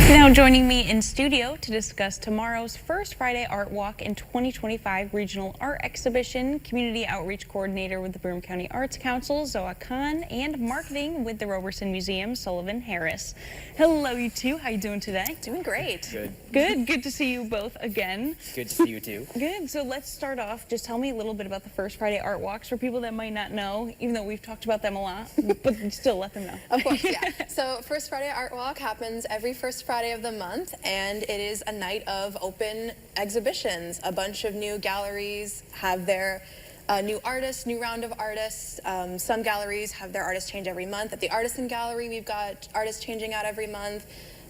Now joining me in studio to discuss tomorrow's First Friday Art Walk and 2025 Regional Art Exhibition, Community Outreach Coordinator with the Broome County Arts Council, Zoa Khan, and Marketing with the Roberson Museum, Sullivan Harris. Hello, you two. How you doing today? Doing great. Good. Good. Good to see you both again. Good to see you too. Good. So let's start off. Just tell me a little bit about the First Friday Art Walks for people that might not know, even though we've talked about them a lot, but still let them know. Of course, yeah. So First Friday Art Walk happens every first Friday of the month, and it is a night of open exhibitions. A bunch of new galleries have their new artists, new round of artists. Some galleries have their artists change every month. At the Artisan Gallery, we've got artists changing out every month.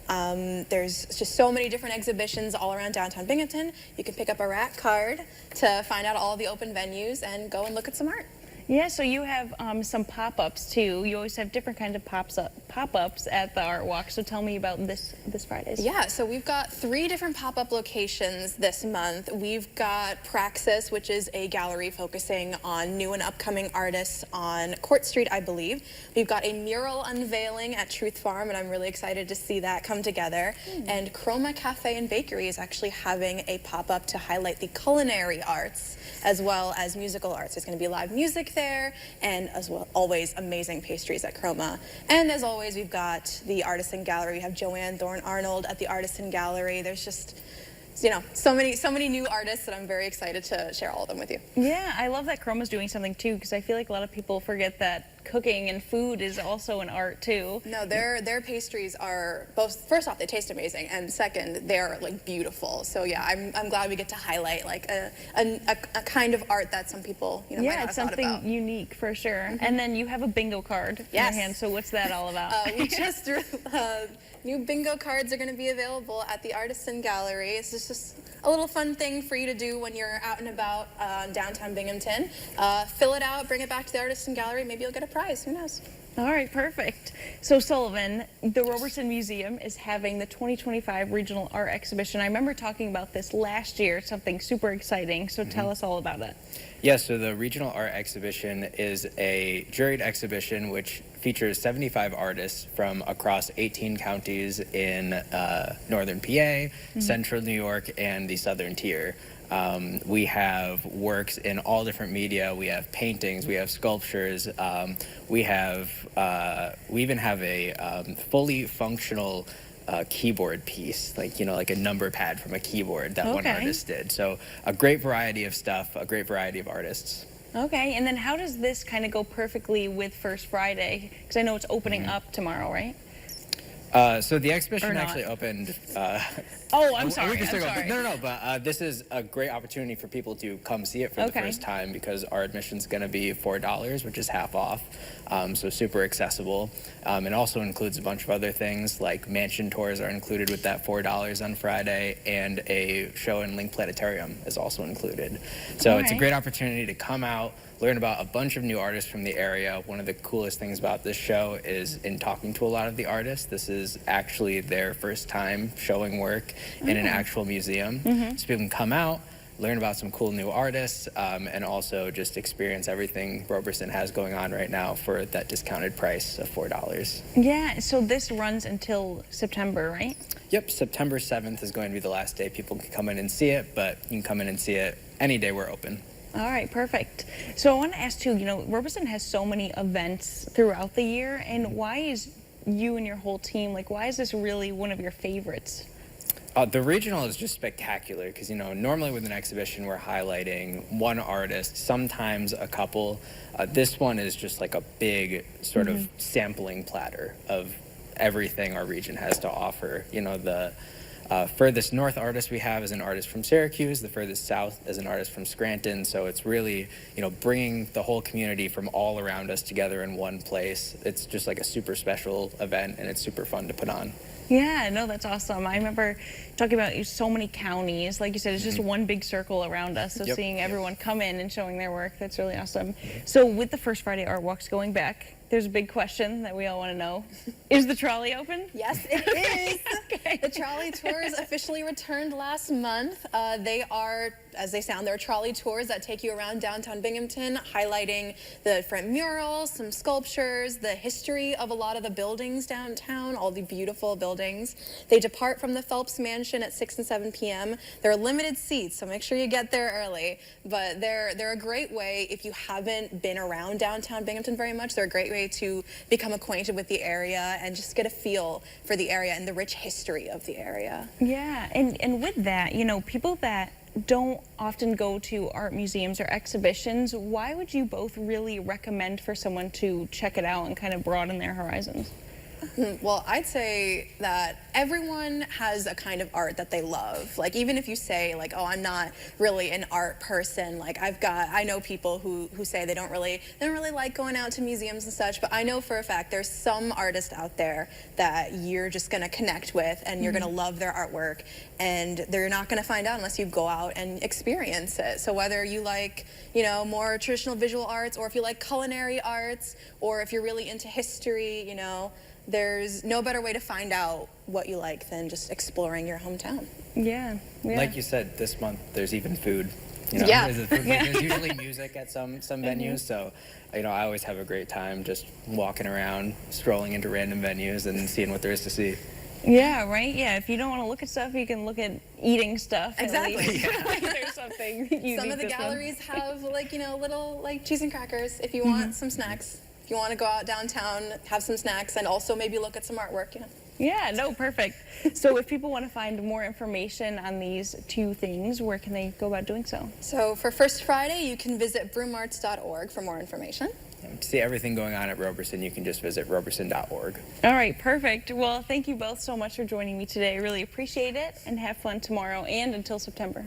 There's just so many different exhibitions all around downtown Binghamton. You can pick up a rack card to find out all the open venues and go and look at some art. Yeah, so you have some pop-ups too. You always have different kinds of pop-ups at the Art Walk. So tell me about this Friday's. Yeah, so we've got 3 different pop-up locations this month. We've got Praxis, which is a gallery focusing on new and upcoming artists on Court Street, I believe. We've got a mural unveiling at Truth Farm, and I'm really excited to see that come together. And Chroma Cafe and Bakery is actually having a pop-up to highlight the culinary arts as well as musical arts. There's going to be live music there, and as well, always amazing pastries at Chroma. And as always, we've got the Artisan Gallery. We have Joanne Thorne Arnold at the Artisan Gallery. There's just, you know, so many new artists that I'm very excited to share all of them with you. Yeah, I love that Chroma's doing something too, because I feel like a lot of people forget that cooking and food is also an art too. No, their pastries are both, first off, they taste amazing, and second, they're like beautiful. So yeah, I'm glad we get to highlight like a kind of art that some people, you know, might not have thought about. Yeah, it's something unique for sure. And then you have a bingo card in your hand. So what's that all about? We just new bingo cards are going to be available at the Artisan Gallery. It's just a little fun thing for you to do when you're out and about downtown Binghamton. Fill it out, bring it back to the Artisan Gallery. Maybe you'll get a prize. Who knows? All right, perfect. So Sullivan, the Roberson Museum is having the 2025 Regional Art Exhibition. I remember talking about this last year, something super exciting. So tell us all about it. Yeah, so the Regional Art Exhibition is a juried exhibition which features 75 artists from across 18 counties in northern PA, central New York, and the southern tier. We have works in all different media. We have paintings, we have sculptures, we even have a fully functional keyboard piece, like, you know, like a number pad from a keyboard that one artist did. So a great variety of stuff, a great variety of artists. Okay, and then how does this kind of go perfectly with First Friday? Because I know it's opening up tomorrow, right? So the exhibition actually opened. Oh, I'm sorry. No, but this is a great opportunity for people to come see it for the first time, because our admission's going to be $4, which is half off. So super accessible. It also includes a bunch of other things, like mansion tours are included with that $4 on Friday, and a show in Link Planetarium is also included. So it's a great opportunity to come out, learn about a bunch of new artists from the area. One of the coolest things about this show is in talking to a lot of the artists, this is actually their first time showing work in an actual museum. So people can come out, learn about some cool new artists, and also just experience everything Roberson has going on right now for that discounted price of $4. Yeah, so this runs until September, right? Yep, September 7th is going to be the last day people can come in and see it, but you can come in and see it any day we're open. All right, perfect. So I want to ask too, you know, Roberson has so many events throughout the year, and why is you and your whole team, like, why is this really one of your favorites? The regional is just spectacular because, you know, normally with an exhibition we're highlighting one artist, sometimes a couple. This one is just like a big sort of sampling platter of everything our region has to offer. You know, the furthest north artist we have is an artist from Syracuse. The furthest south is an artist from Scranton. So it's really, you know, bringing the whole community from all around us together in one place. It's just like a super special event, and it's super fun to put on. Yeah, no, that's awesome. I remember talking about so many counties. Like you said, it's just one big circle around us. So seeing everyone come in and showing their work, that's really awesome. So with the First Friday Art Walks going back, there's a big question that we all want to know. Is the trolley open? Yes, it is. The trolley tours officially returned last month. They are, as they sound, they're trolley tours that take you around downtown Binghamton, highlighting the different murals, some sculptures, the history of a lot of the buildings downtown, all the beautiful buildings. They depart from the Phelps Mansion at 6 and 7 p.m. There are limited seats, so make sure you get there early. But they're a great way, if you haven't been around downtown Binghamton very much, they're a great way to become acquainted with the area and just get a feel for the area and the rich history of the area. Yeah, and with that, you know, people that don't often go to art museums or exhibitions, why would you both really recommend for someone to check it out and kind of broaden their horizons? Well, I'd say that everyone has a kind of art that they love. Like, even if you say, like, oh, I'm not really an art person, like, I know people who say they don't really like going out to museums and such, but I know for a fact there's some artist out there that you're just gonna connect with and you're gonna love their artwork, and they're not gonna find out unless you go out and experience it. So whether you like, you know, more traditional visual arts, or if you like culinary arts, or if you're really into history, you know, there's no better way to find out what you like than just exploring your hometown. Yeah, yeah. Like you said, this month there's even food. You know, Yeah. there's usually music at some venues, so you know I always have a great time just walking around, strolling into random venues and seeing what there is to see. Yeah, right? Yeah, if you don't want to look at stuff, you can look at eating stuff. Exactly. Like there's something unique. Some of the this galleries have, like, you know, little like cheese and crackers if you want some snacks. If you want to go out downtown, have some snacks, and also maybe look at some artwork, you know. Yeah, no, perfect. So if people want to find more information on these two things, where can they go about doing so? So for First Friday, you can visit broomearts.org for more information. To see everything going on at Roberson, you can just visit roberson.org. All right, perfect. Well, thank you both so much for joining me today. Really appreciate it, and have fun tomorrow and until September.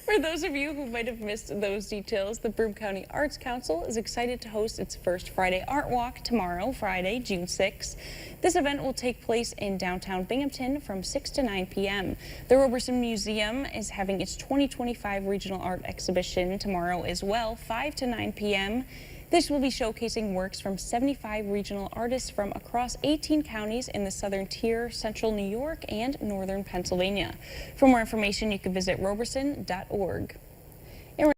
For those of you who might have missed those details, the Broome County Arts Council is excited to host its first Friday Art Walk tomorrow, Friday, June 6th. This event will take place in downtown Binghamton from 6 to 9 p.m. The Roberson Museum is having its 2025 Regional Art Exhibition tomorrow as well, 5 to 9 p.m. This will be showcasing works from 75 regional artists from across 18 counties in the Southern Tier, Central New York, and Northern Pennsylvania. For more information, you can visit roberson.org.